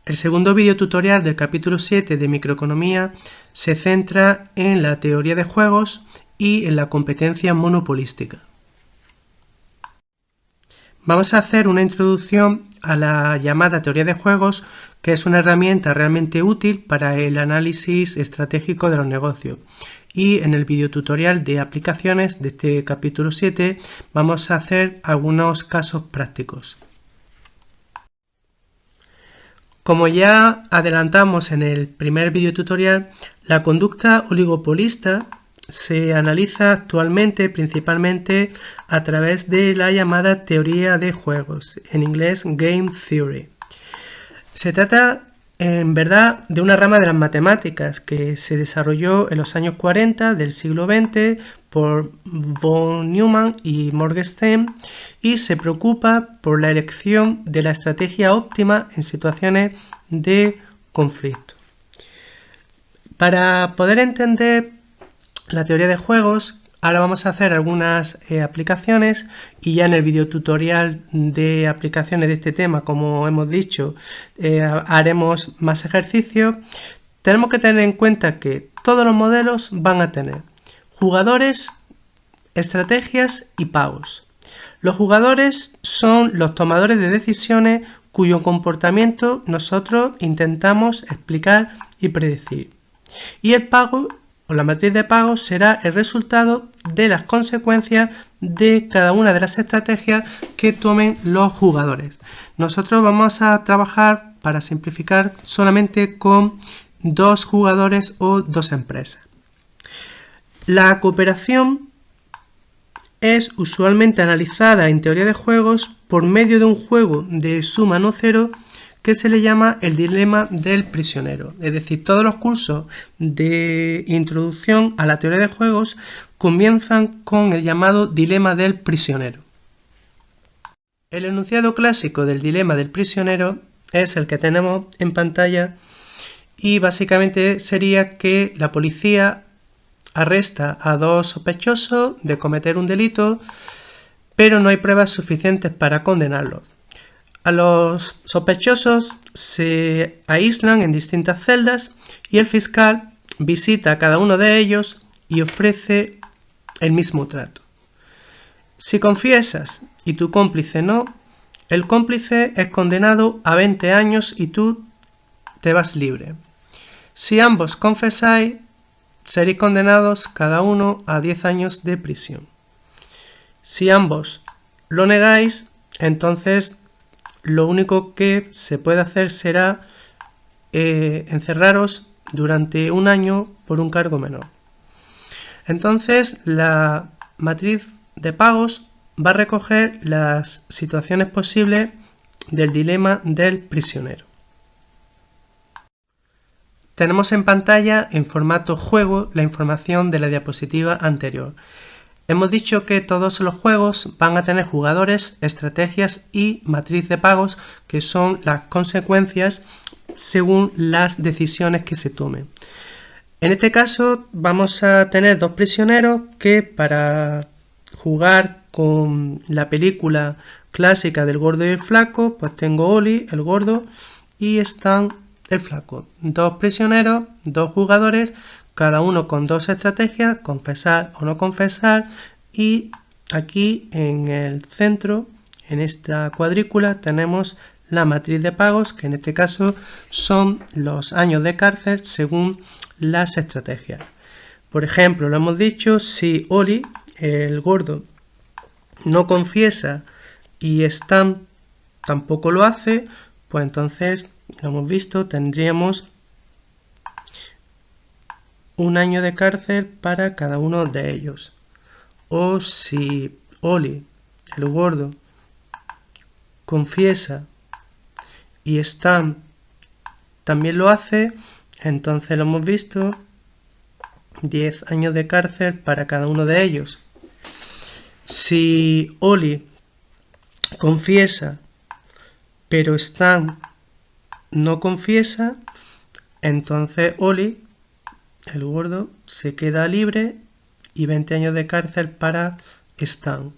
El segundo vídeo tutorial del capítulo 7 de microeconomía se centra en la teoría de juegos y en la competencia monopolística. Vamos a hacer una introducción a la llamada teoría de juegos, que es una herramienta realmente útil para el análisis estratégico de los negocios. Y en el video tutorial de aplicaciones de este capítulo 7 vamos a hacer algunos casos prácticos. Como ya adelantamos en el primer video tutorial, la conducta oligopolista se analiza actualmente principalmente a través de la llamada teoría de juegos, en inglés Game Theory. Se trata en verdad de una rama de las matemáticas que se desarrolló en los años 40 del siglo XX por von Neumann y Morgenstern y se preocupa por la elección de la estrategia óptima en situaciones de conflicto. Para poder entender la teoría de juegos, ahora vamos a hacer algunas aplicaciones y ya en el video tutorial de aplicaciones de este tema, como hemos dicho, haremos más ejercicios. Tenemos que tener en cuenta que todos los modelos van a tener jugadores, estrategias y pagos. Los jugadores son los tomadores de decisiones cuyo comportamiento nosotros intentamos explicar y predecir. Y el pago o la matriz de pagos será el resultado de las consecuencias de cada una de las estrategias que tomen los jugadores. Nosotros vamos a trabajar, para simplificar, solamente con dos jugadores o dos empresas. La cooperación es usualmente analizada en teoría de juegos por medio de un juego de suma no cero que se le llama el dilema del prisionero. Es decir, todos los cursos de introducción a la teoría de juegos comienzan con el llamado dilema del prisionero. El enunciado clásico del dilema del prisionero es el que tenemos en pantalla y básicamente sería que la policía arresta a dos sospechosos de cometer un delito, pero no hay pruebas suficientes para condenarlos. A los sospechosos se aíslan en distintas celdas y el fiscal visita a cada uno de ellos y ofrece el mismo trato. Si confiesas y tu cómplice no, el cómplice es condenado a 20 años y tú te vas libre. Si ambos confesáis, seréis condenados cada uno a 10 años de prisión. Si ambos lo negáis, entonces lo único que se puede hacer será encerraros durante un año por un cargo menor. Entonces la matriz de pagos va a recoger las situaciones posibles del dilema del prisionero. Tenemos en pantalla en formato juego la información de la diapositiva anterior. Hemos dicho que todos los juegos van a tener jugadores, estrategias y matriz de pagos, que son las consecuencias según las decisiones que se tomen. En este caso vamos a tener dos prisioneros que, para jugar con la película clásica del gordo y el flaco, pues tengo Oli, el gordo, y Stan, el flaco. Dos prisioneros, dos jugadores, cada uno con dos estrategias, confesar o no confesar, y aquí en el centro, en esta cuadrícula, tenemos la matriz de pagos, que en este caso son los años de cárcel según las estrategias. Por ejemplo, lo hemos dicho, si Oli, el gordo, no confiesa y Stan tampoco lo hace, pues entonces, lo hemos visto, tendríamos un año de cárcel para cada uno de ellos. O si Oli, el gordo, confiesa y Stan también lo hace, entonces lo hemos visto, 10 años de cárcel para cada uno de ellos. Si Oli confiesa pero Stan no confiesa, entonces Oli, el gordo, se queda libre y 20 años de cárcel para Stan.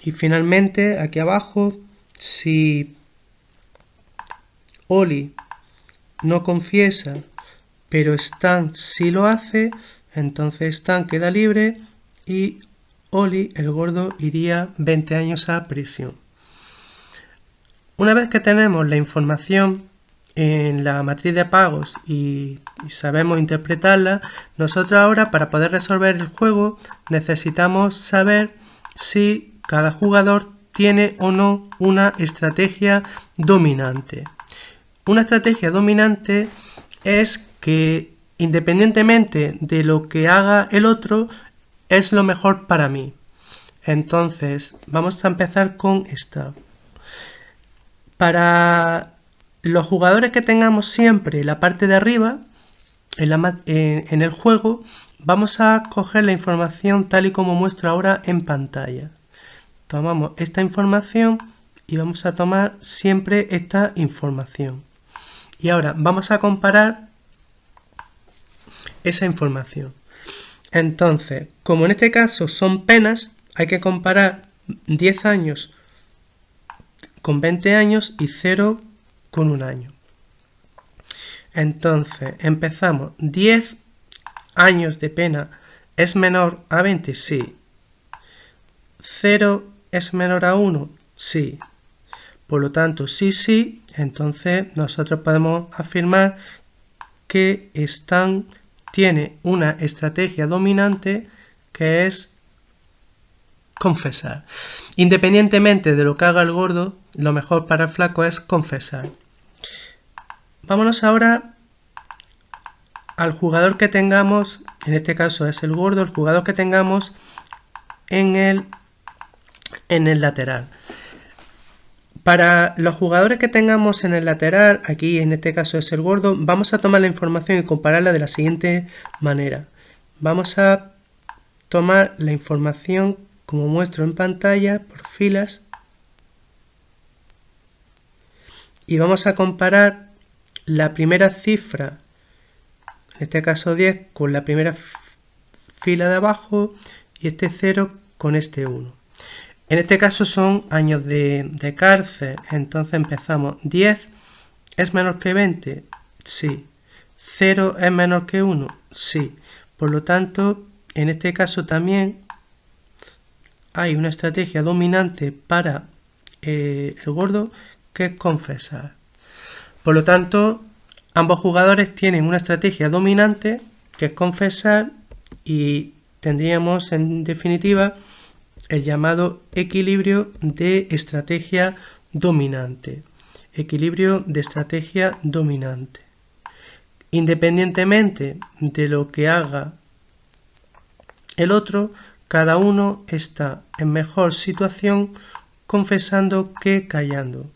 Y finalmente, aquí abajo, si Oli no confiesa, pero Stan sí lo hace, entonces Stan queda libre y Oli, el gordo, iría 20 años a prisión. Una vez que tenemos la información en la matriz de pagos y sabemos interpretarla, nosotros ahora para poder resolver el juego necesitamos saber si cada jugador tiene o no una estrategia dominante. Una estrategia dominante es que independientemente de lo que haga el otro, es lo mejor para mí. Entonces, vamos a empezar con esta. Para los jugadores que tengamos siempre la parte de arriba, en el juego, vamos a coger la información tal y como muestro ahora en pantalla. Tomamos esta información y vamos a tomar siempre esta información. Y ahora vamos a comparar esa información. Entonces, como en este caso son penas, hay que comparar 10 años con 20 años y 0 con 1 año. Entonces, empezamos. 10 años de pena es menor a 20, sí. 0 es menor a 1, sí. Por lo tanto, sí, entonces nosotros podemos afirmar que Stan tiene una estrategia dominante que es confesar. Independientemente de lo que haga el gordo, lo mejor para el flaco es confesar. Vámonos ahora al jugador que tengamos, en este caso es el gordo, el jugador que tengamos en el lateral. Para los jugadores que tengamos en el lateral, aquí en este caso es el gordo, vamos a tomar la información y compararla de la siguiente manera. Vamos a tomar la información como muestro en pantalla por filas y vamos a comparar la primera cifra, en este caso 10, con la primera fila de abajo y este 0 con este 1. En este caso son años de cárcel, entonces empezamos. 10 es menor que 20, sí. 0 es menor que 1, sí. Por lo tanto, en este caso también hay una estrategia dominante para el gordo que es confesar. Por lo tanto, ambos jugadores tienen una estrategia dominante que es confesar y tendríamos en definitiva el llamado equilibrio de estrategia dominante. Equilibrio de estrategia dominante. Independientemente de lo que haga el otro, cada uno está en mejor situación confesando que callando.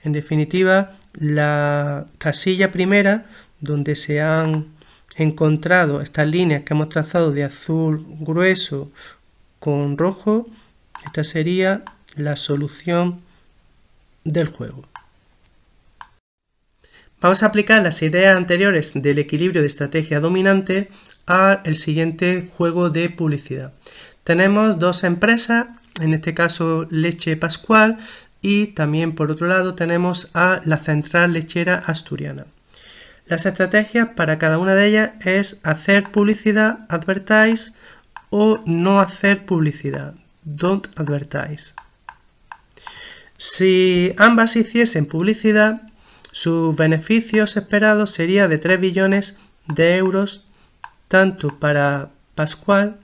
En definitiva, la casilla primera, donde se han encontrado estas líneas que hemos trazado de azul grueso con rojo, esta sería la solución del juego. Vamos a aplicar las ideas anteriores del equilibrio de estrategia dominante al siguiente juego de publicidad. Tenemos dos empresas, en este caso Leche Pascual, y también por otro lado tenemos a la Central Lechera Asturiana. Las estrategias para cada una de ellas es hacer publicidad, advertise, o no hacer publicidad, don't advertise. Si ambas hiciesen publicidad, sus beneficios esperados serían de 3 billones de euros tanto para Pascual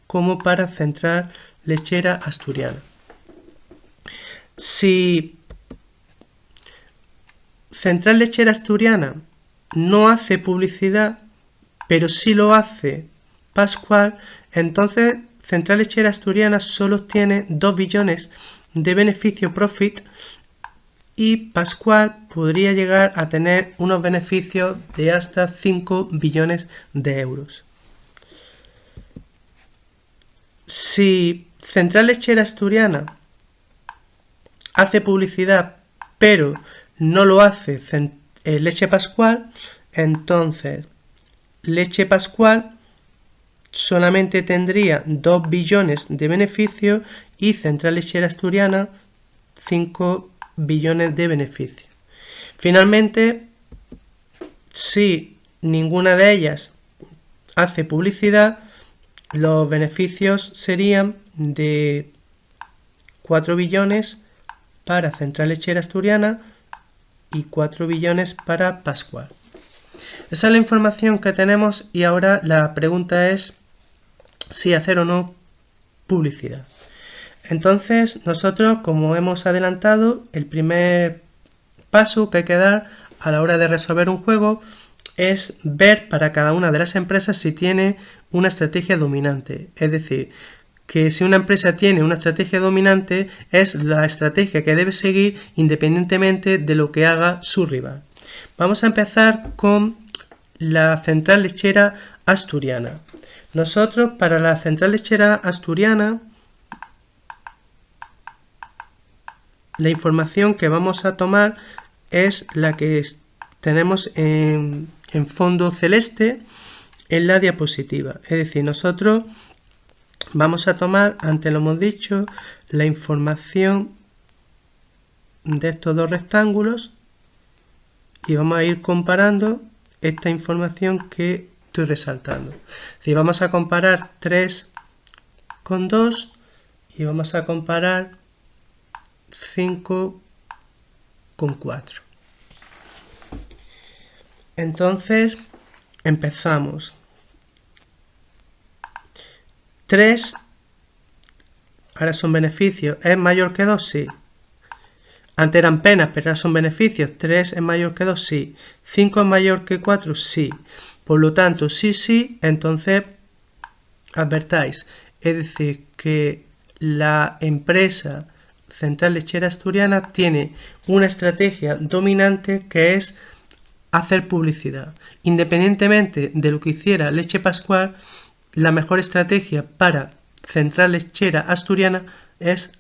como para Central Lechera Asturiana. Si Central Lechera Asturiana no hace publicidad, pero sí lo hace Pascual, entonces Central Lechera Asturiana solo tiene 2 billones de beneficio profit y Pascual podría llegar a tener unos beneficios de hasta 5 billones de euros. Si Central Lechera Asturiana hace publicidad pero no lo hace Leche Pascual, entonces Leche Pascual solamente tendría 2 billones de beneficio y Central Lechera Asturiana 5 billones de beneficio. Finalmente, Si ninguna de ellas hace publicidad, los beneficios serían de 4 billones para Central Lechera Asturiana y 4 billones para Pascual. Esa es la información que tenemos y ahora la pregunta es si hacer o no publicidad. Entonces nosotros, como hemos adelantado, el primer paso que hay que dar a la hora de resolver un juego es ver para cada una de las empresas si tiene una estrategia dominante. Es decir, que si una empresa tiene una estrategia dominante es la estrategia que debe seguir independientemente de lo que haga su rival. Vamos a empezar con la Central Lechera Asturiana. Nosotros para la Central Lechera Asturiana la información que vamos a tomar es la que tenemos en fondo celeste en la diapositiva. Es decir, nosotros vamos a tomar, antes lo hemos dicho, la información de estos dos rectángulos y vamos a ir comparando esta información que estoy resaltando. Si vamos a comparar 3 con 2 y vamos a comparar 5 con 4. Entonces empezamos. 3 ahora son beneficios. ¿Es mayor que 2? Sí. Antes eran penas, pero ahora son beneficios. 3 es mayor que 2, sí. 5 es mayor que 4, sí. Por lo tanto, sí, entonces advertáis. Es decir, que la empresa Central Lechera Asturiana tiene una estrategia dominante que es hacer publicidad. Independientemente de lo que hiciera Leche Pascual, la mejor estrategia para Central Lechera Asturiana es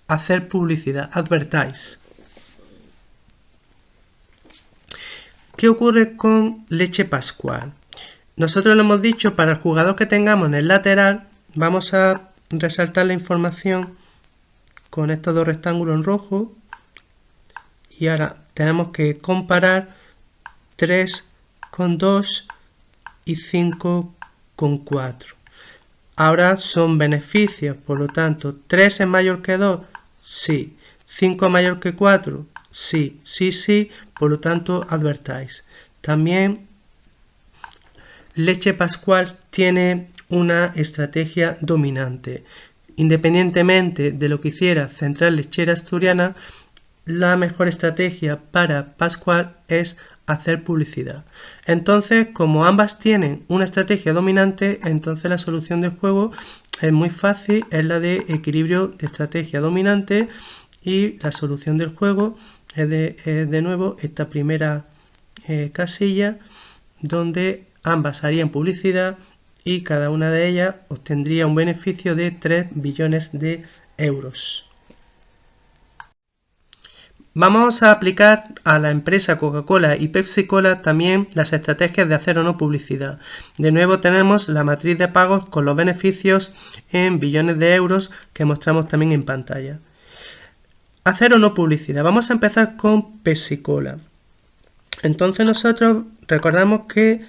hacer publicidad, advertise. ¿Qué ocurre con Leche Pascual? Nosotros lo hemos dicho, para el jugador que tengamos en el lateral, vamos a resaltar la información con estos dos rectángulos en rojo y ahora tenemos que comparar 3 con 2 y 5 con 4. Ahora son beneficios, por lo tanto, 3 es mayor que 2, sí. 5 es mayor que 4, sí, por lo tanto, advertáis. También Leche Pascual tiene una estrategia dominante. Independientemente de lo que hiciera Central Lechera Asturiana, la mejor estrategia para Pascual es hacer publicidad. Entonces, como ambas tienen una estrategia dominante, entonces la solución del juego es muy fácil, es la de equilibrio de estrategia dominante y la solución del juego es de nuevo esta primera casilla donde ambas harían publicidad y cada una de ellas obtendría un beneficio de 3 billones de euros. Vamos a aplicar a la empresa Coca-Cola y Pepsi-Cola también las estrategias de hacer o no publicidad. De nuevo tenemos la matriz de pagos con los beneficios en billones de euros que mostramos también en pantalla. Hacer o no publicidad. Vamos a empezar con Pepsi-Cola. Entonces nosotros recordamos que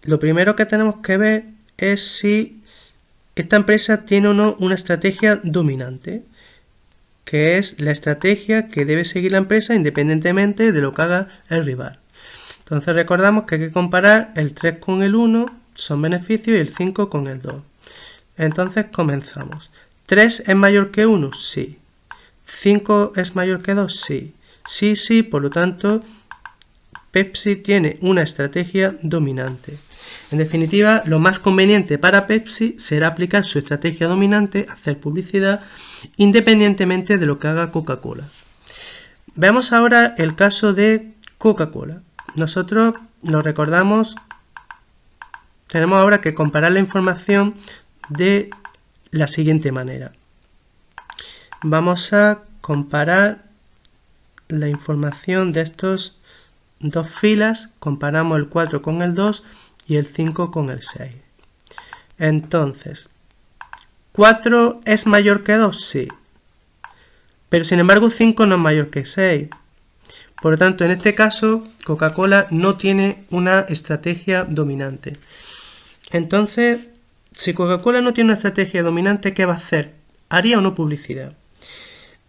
lo primero que tenemos que ver es si esta empresa tiene o no una estrategia dominante, que es la estrategia que debe seguir la empresa independientemente de lo que haga el rival. Entonces recordamos que hay que comparar el 3 con el 1, son beneficios, y el 5 con el 2. Entonces comenzamos. ¿3 es mayor que 1? Sí. ¿5 es mayor que 2? Sí. Sí, por lo tanto, Pepsi tiene una estrategia dominante. En definitiva, lo más conveniente para Pepsi será aplicar su estrategia dominante, hacer publicidad, independientemente de lo que haga Coca-Cola. Veamos ahora el caso de Coca-Cola. Nosotros lo recordamos, tenemos ahora que comparar la información de la siguiente manera. Vamos a comparar la información de estos dos filas, comparamos el 4 con el 2 y el 5 con el 6. Entonces, ¿4 es mayor que 2? Sí. Pero sin embargo 5 no es mayor que 6. Por lo tanto, en este caso, Coca-Cola no tiene una estrategia dominante. Entonces, si Coca-Cola no tiene una estrategia dominante, ¿qué va a hacer? ¿Haría o no publicidad?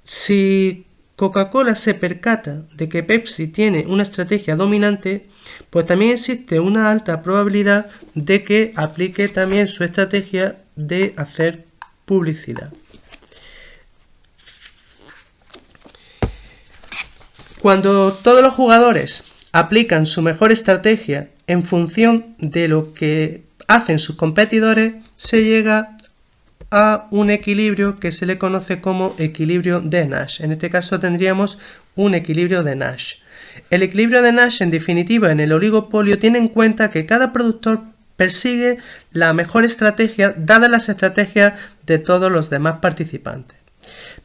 Si Coca-Cola se percata de que Pepsi tiene una estrategia dominante, pues también existe una alta probabilidad de que aplique también su estrategia de hacer publicidad. Cuando todos los jugadores aplican su mejor estrategia en función de lo que hacen sus competidores, se llega a un equilibrio que se le conoce como equilibrio de Nash. En este caso tendríamos un equilibrio de Nash. El equilibrio de Nash, en definitiva, en el oligopolio, tiene en cuenta que cada productor persigue la mejor estrategia dadas las estrategias de todos los demás participantes.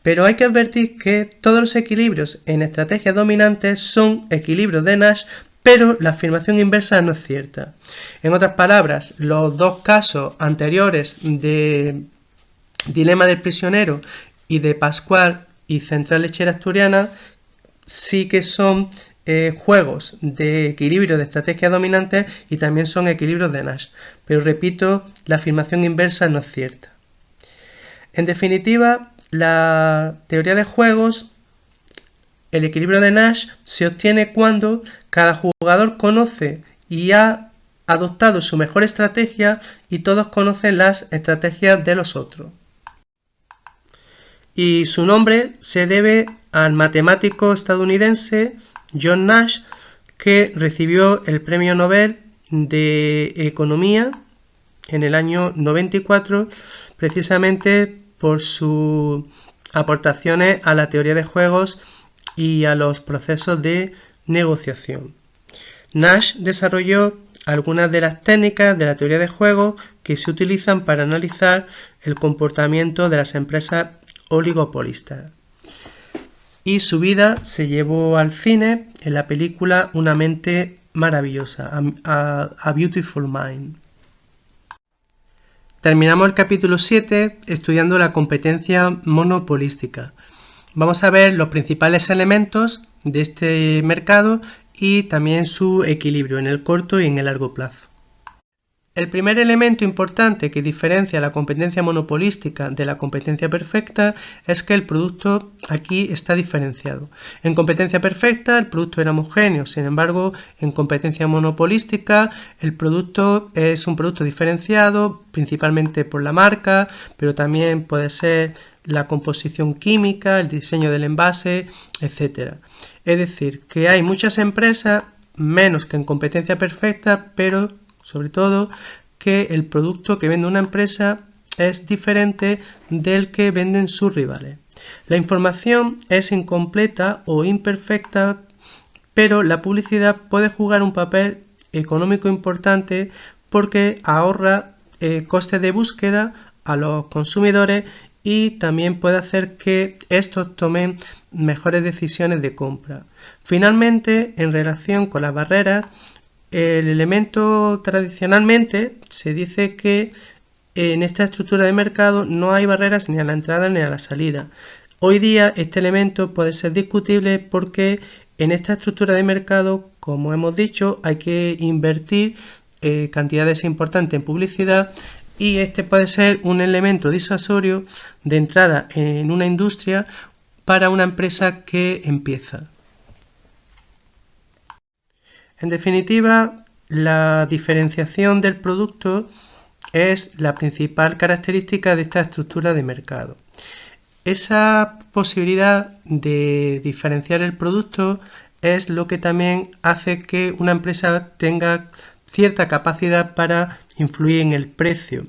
Pero hay que advertir que todos los equilibrios en estrategias dominantes son equilibrios de Nash, pero la afirmación inversa no es cierta. En otras palabras, los dos casos anteriores de Dilema del prisionero y de Pascual y Central Lechera Asturiana sí que son juegos de equilibrio de estrategia dominante y también son equilibrios de Nash. Pero repito, la afirmación inversa no es cierta. En definitiva, la teoría de juegos, el equilibrio de Nash se obtiene cuando cada jugador conoce y ha adoptado su mejor estrategia y todos conocen las estrategias de los otros. Y su nombre se debe al matemático estadounidense John Nash, que recibió el Premio Nobel de Economía en el año 94, precisamente por sus aportaciones a la teoría de juegos y a los procesos de negociación. Nash desarrolló algunas de las técnicas de la teoría de juegos que se utilizan para analizar el comportamiento de las empresas oligopolistas. Y su vida se llevó al cine en la película Una mente maravillosa, A Beautiful Mind. Terminamos el capítulo 7 estudiando la competencia monopolística. Vamos a ver los principales elementos de este mercado y también su equilibrio en el corto y en el largo plazo. El primer elemento importante que diferencia la competencia monopolística de la competencia perfecta es que el producto aquí está diferenciado. En competencia perfecta el producto era homogéneo, sin embargo en competencia monopolística el producto es un producto diferenciado principalmente por la marca, pero también puede ser la composición química, el diseño del envase, etc. Es decir, que hay muchas empresas, menos que en competencia perfecta, pero sobre todo que el producto que vende una empresa es diferente del que venden sus rivales. La información es incompleta o imperfecta, pero la publicidad puede jugar un papel económico importante porque ahorra costes de búsqueda a los consumidores y también puede hacer que estos tomen mejores decisiones de compra. Finalmente, en relación con las barreras, el elemento tradicionalmente se dice que en esta estructura de mercado no hay barreras ni a la entrada ni a la salida. Hoy día este elemento puede ser discutible porque en esta estructura de mercado, como hemos dicho, hay que invertir cantidades importantes en publicidad y este puede ser un elemento disuasorio de entrada en una industria para una empresa que empieza. En definitiva, la diferenciación del producto es la principal característica de esta estructura de mercado. Esa posibilidad de diferenciar el producto es lo que también hace que una empresa tenga cierta capacidad para influir en el precio.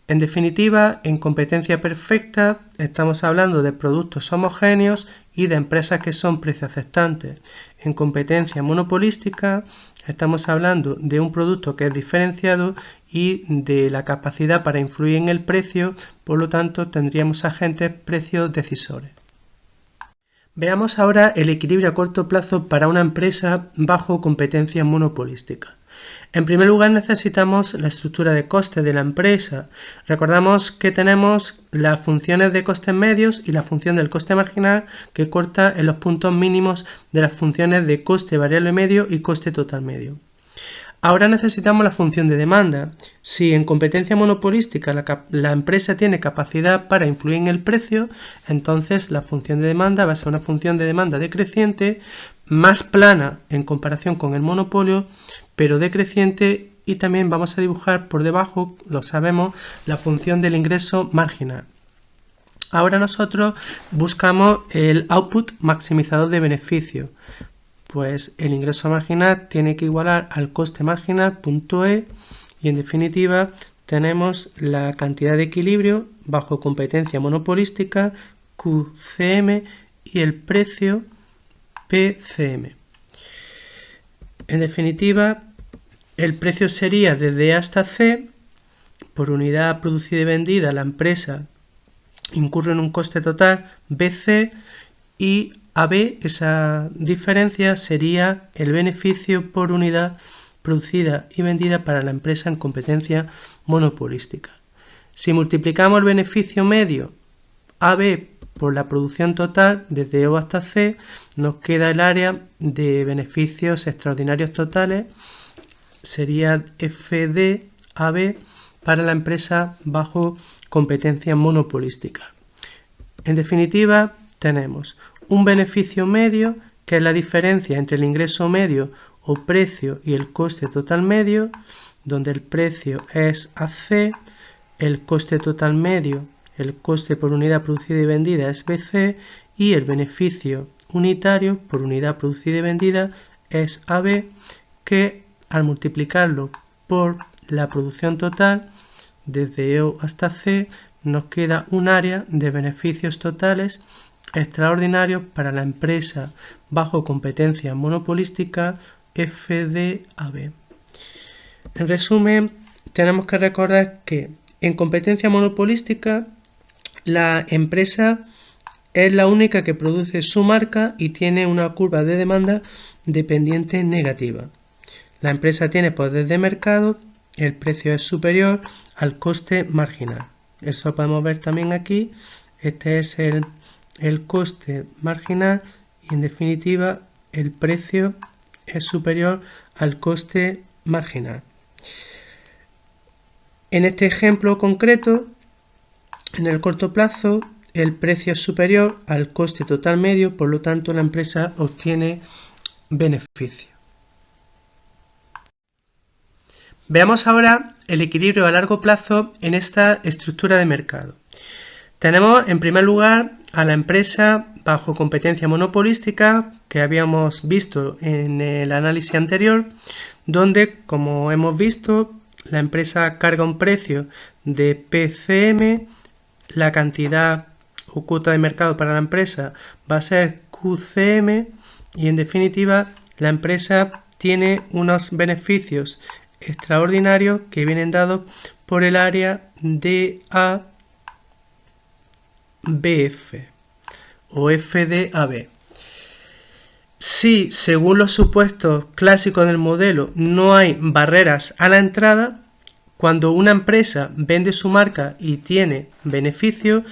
En definitiva, en competencia perfecta estamos hablando de productos homogéneos y de empresas que son precio aceptantes. En competencia monopolística estamos hablando de un producto que es diferenciado y de la capacidad para influir en el precio, por lo tanto tendríamos agentes precios decisores. Veamos ahora el equilibrio a corto plazo para una empresa bajo competencia monopolística. En primer lugar necesitamos la estructura de costes de la empresa. Recordamos que tenemos las funciones de costes medios y la función del coste marginal que corta en los puntos mínimos de las funciones de coste variable medio y coste total medio. Ahora necesitamos la función de demanda. Si en competencia monopolística la empresa tiene capacidad para influir en el precio, entonces la función de demanda va a ser una función de demanda decreciente, más plana en comparación con el monopolio, pero decreciente, y también vamos a dibujar por debajo, lo sabemos, la función del ingreso marginal. Ahora nosotros buscamos el output maximizador de beneficio. Pues el ingreso marginal tiene que igualar al coste marginal punto E, y en definitiva tenemos la cantidad de equilibrio bajo competencia monopolística QCM y el precio PCM. En definitiva, el precio sería desde A hasta C. Por unidad producida y vendida la empresa incurre en un coste total BC, y AB, esa diferencia, sería el beneficio por unidad producida y vendida para la empresa en competencia monopolística. Si multiplicamos el beneficio medio AB por la producción total desde O hasta C, nos queda el área de beneficios extraordinarios totales, sería FDAB para la empresa bajo competencia monopolística. En definitiva, tenemos un beneficio medio, que es la diferencia entre el ingreso medio o precio y el coste total medio, donde el precio es AC, el coste total medio, el coste por unidad producida y vendida es BC, y el beneficio unitario por unidad producida y vendida es AB, que al multiplicarlo por la producción total desde O hasta C, nos queda un área de beneficios totales extraordinarios para la empresa bajo competencia monopolística FDAB. En resumen, tenemos que recordar que en competencia monopolística la empresa es la única que produce su marca y tiene una curva de demanda dependiente negativa. La empresa tiene poder de mercado, el precio es superior al coste marginal. Eso lo podemos ver también aquí. Este es el coste marginal y en definitiva el precio es superior al coste marginal. En este ejemplo concreto, en el corto plazo, el precio es superior al coste total medio, por lo tanto la empresa obtiene beneficio. Veamos ahora el equilibrio a largo plazo en esta estructura de mercado. Tenemos en primer lugar a la empresa bajo competencia monopolística que habíamos visto en el análisis anterior, donde, como hemos visto, la empresa carga un precio de PCM, la cantidad o cuota de mercado para la empresa va a ser QCM, y en definitiva la empresa tiene unos beneficios extraordinarios que vienen dados por el área de ABF o FDAB. Si, según los supuestos clásicos del modelo, no hay barreras a la entrada, cuando una empresa vende su marca y tiene beneficio,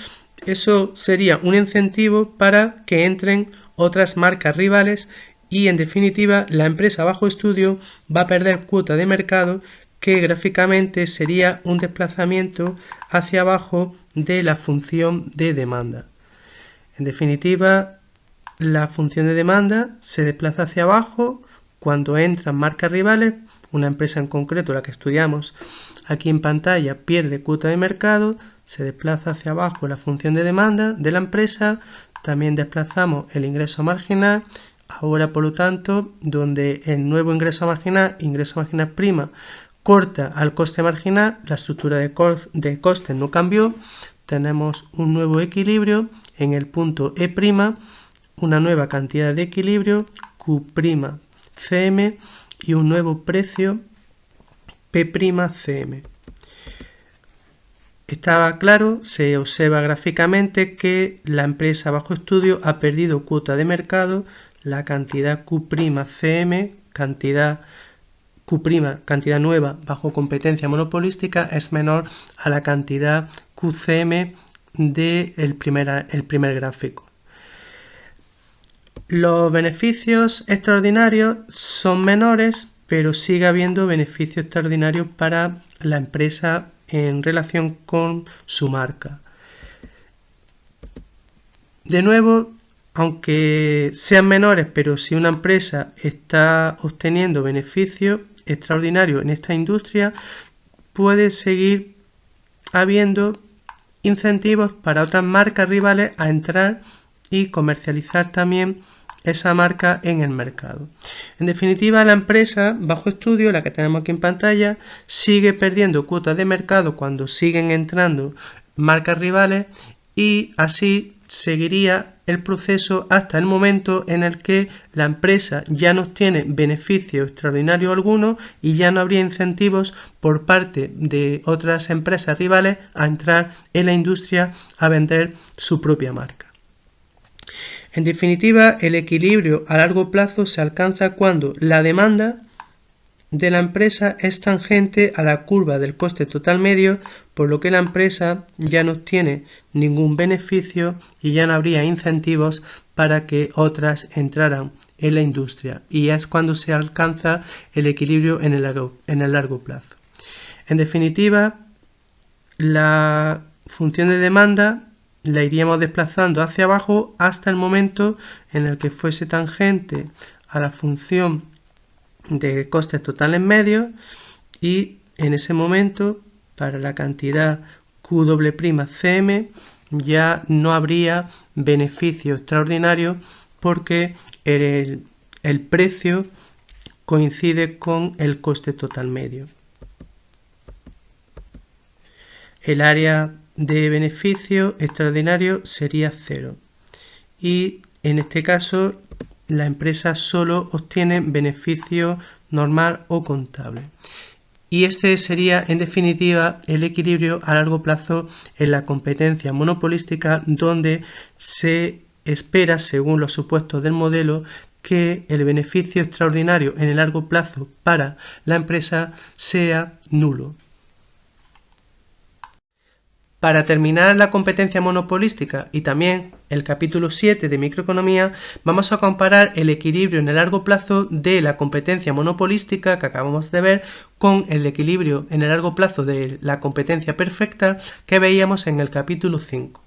eso sería un incentivo para que entren otras marcas rivales y, en definitiva, la empresa bajo estudio va a perder cuota de mercado, que gráficamente sería un desplazamiento hacia abajo de la función de demanda. En definitiva, la función de demanda se desplaza hacia abajo cuando entran marcas rivales. Una empresa en concreto, la que estudiamos aquí en pantalla, pierde cuota de mercado, se desplaza hacia abajo la función de demanda de la empresa, también desplazamos el ingreso marginal. Ahora, por lo tanto, donde el nuevo ingreso marginal prima, corta al coste marginal, la estructura de costes no cambió, tenemos un nuevo equilibrio en el punto E', una nueva cantidad de equilibrio Q'CM y un nuevo precio P'CM. Estaba claro, se observa gráficamente que la empresa bajo estudio ha perdido cuota de mercado, la cantidad Q'CM, cantidad Q', cantidad nueva bajo competencia monopolística, es menor a la cantidad QCM del primer gráfico. Los beneficios extraordinarios son menores, pero sigue habiendo beneficios extraordinarios para la empresa en relación con su marca. De nuevo, aunque sean menores, pero si una empresa está obteniendo beneficios extraordinarios en esta industria, puede seguir habiendo incentivos para otras marcas rivales a entrar y comercializar también esa marca en el mercado. En definitiva, la empresa bajo estudio, la que tenemos aquí en pantalla, sigue perdiendo cuotas de mercado cuando siguen entrando marcas rivales y así seguiría el proceso hasta el momento en el que la empresa ya no tiene beneficio extraordinario alguno y ya no habría incentivos por parte de otras empresas rivales a entrar en la industria a vender su propia marca. En definitiva, el equilibrio a largo plazo se alcanza cuando la demanda de la empresa es tangente a la curva del coste total medio, por lo que la empresa ya no obtiene ningún beneficio y ya no habría incentivos para que otras entraran en la industria, y es cuando se alcanza el equilibrio en el largo plazo. En definitiva, la función de demanda la iríamos desplazando hacia abajo hasta el momento en el que fuese tangente a la función de costes totales medios, y en ese momento para la cantidad Q'Cm ya no habría beneficio extraordinario porque el precio coincide con el coste total medio. El área de beneficio extraordinario sería 0 y en este caso la empresa solo obtiene beneficio normal o contable. Y este sería en definitiva el equilibrio a largo plazo en la competencia monopolística, donde se espera, según los supuestos del modelo, que el beneficio extraordinario en el largo plazo para la empresa sea nulo. Para terminar la competencia monopolística y también el capítulo 7 de microeconomía, vamos a comparar el equilibrio en el largo plazo de la competencia monopolística que acabamos de ver con el equilibrio en el largo plazo de la competencia perfecta que veíamos en el capítulo 5.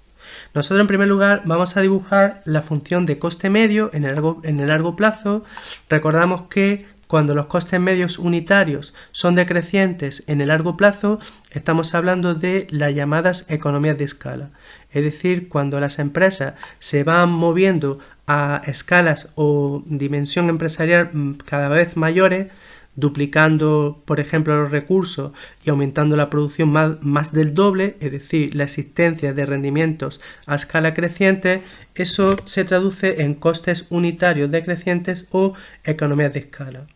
Nosotros en primer lugar vamos a dibujar la función de coste medio en el largo plazo. Recordamos que cuando los costes medios unitarios son decrecientes en el largo plazo, estamos hablando de las llamadas economías de escala. Es decir, cuando las empresas se van moviendo a escalas o dimensión empresarial cada vez mayores, duplicando, por ejemplo, los recursos y aumentando la producción más del doble, es decir, la existencia de rendimientos a escala creciente, eso se traduce en costes unitarios decrecientes o economías de escala.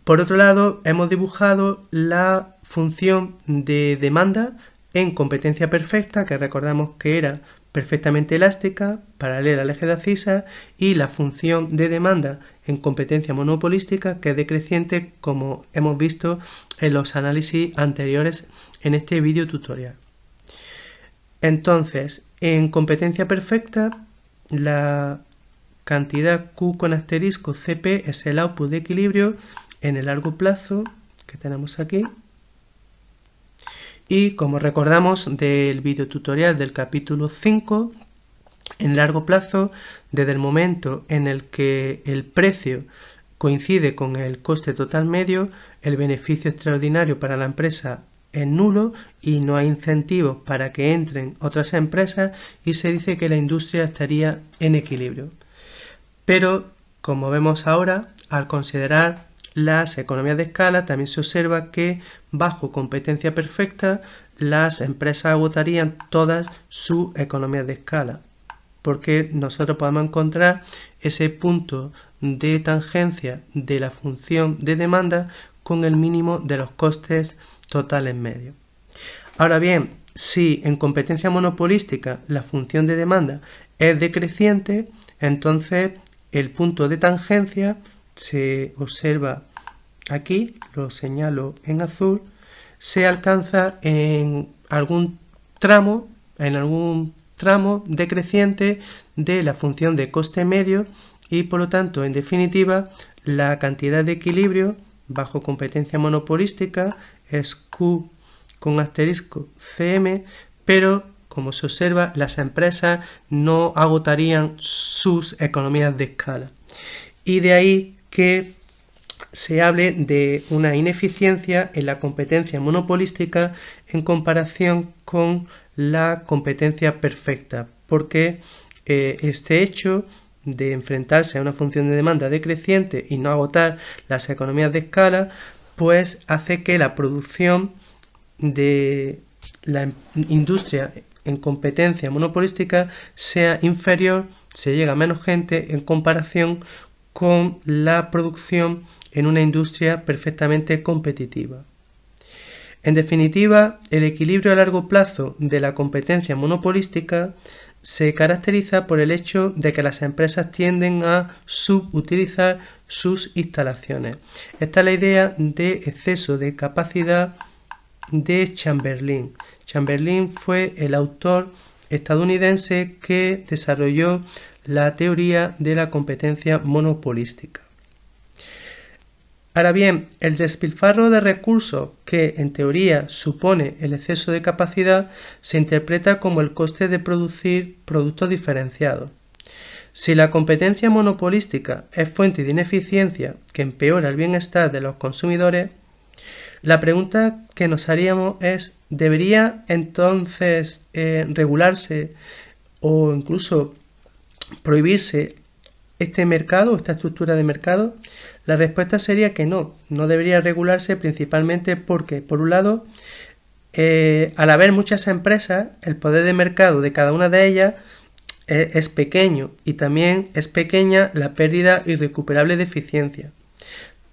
Por otro lado, hemos dibujado la función de demanda en competencia perfecta, que recordamos que era perfectamente elástica, paralela al eje de abscisa, y la función de demanda en competencia monopolística, que es decreciente, como hemos visto en los análisis anteriores en este vídeo tutorial. Entonces, en competencia perfecta, la cantidad Q con asterisco Cp es el output de equilibrio en el largo plazo que tenemos aquí, y como recordamos del vídeo tutorial del capítulo 5, en largo plazo, desde el momento en el que el precio coincide con el coste total medio, el beneficio extraordinario para la empresa es nulo y no hay incentivos para que entren otras empresas, y se dice que la industria estaría en equilibrio. Pero, como vemos ahora, al considerar las economías de escala, también se observa que bajo competencia perfecta las empresas agotarían todas sus economías de escala, porque nosotros podemos encontrar ese punto de tangencia de la función de demanda con el mínimo de los costes totales medios. Ahora bien, si en competencia monopolística la función de demanda es decreciente, entonces el punto de tangencia se observa aquí lo señalo en azul, se alcanza en algún tramo decreciente de la función de coste medio y por lo tanto, en definitiva, la cantidad de equilibrio bajo competencia monopolística es Q con asterisco CM, pero como se observa, las empresas no agotarían sus economías de escala. Y de ahí que se hable de una ineficiencia en la competencia monopolística en comparación con la competencia perfecta, porque este hecho de enfrentarse a una función de demanda decreciente y no agotar las economías de escala, pues hace que la producción de la industria en competencia monopolística sea inferior, se llega a menos gente en comparación con la producción en una industria perfectamente competitiva. En definitiva, el equilibrio a largo plazo de la competencia monopolística se caracteriza por el hecho de que las empresas tienden a subutilizar sus instalaciones. Esta es la idea de exceso de capacidad de Chamberlain. Chamberlain fue el autor estadounidense que desarrolló la teoría de la competencia monopolística. Ahora bien, el despilfarro de recursos que en teoría supone el exceso de capacidad se interpreta como el coste de producir productos diferenciados. Si la competencia monopolística es fuente de ineficiencia que empeora el bienestar de los consumidores, la pregunta que nos haríamos es, ¿debería entonces regularse o incluso prohibirse este mercado, esta estructura de mercado? La respuesta sería que no debería regularse principalmente porque, por un lado, al haber muchas empresas, el poder de mercado de cada una de ellas es pequeño y también es pequeña la pérdida irrecuperable de eficiencia.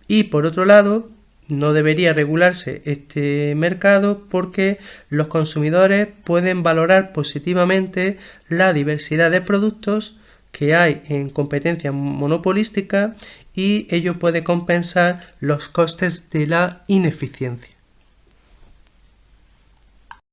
Y por otro lado, no debería regularse este mercado porque los consumidores pueden valorar positivamente la diversidad de productos que hay en competencia monopolística y ello puede compensar los costes de la ineficiencia.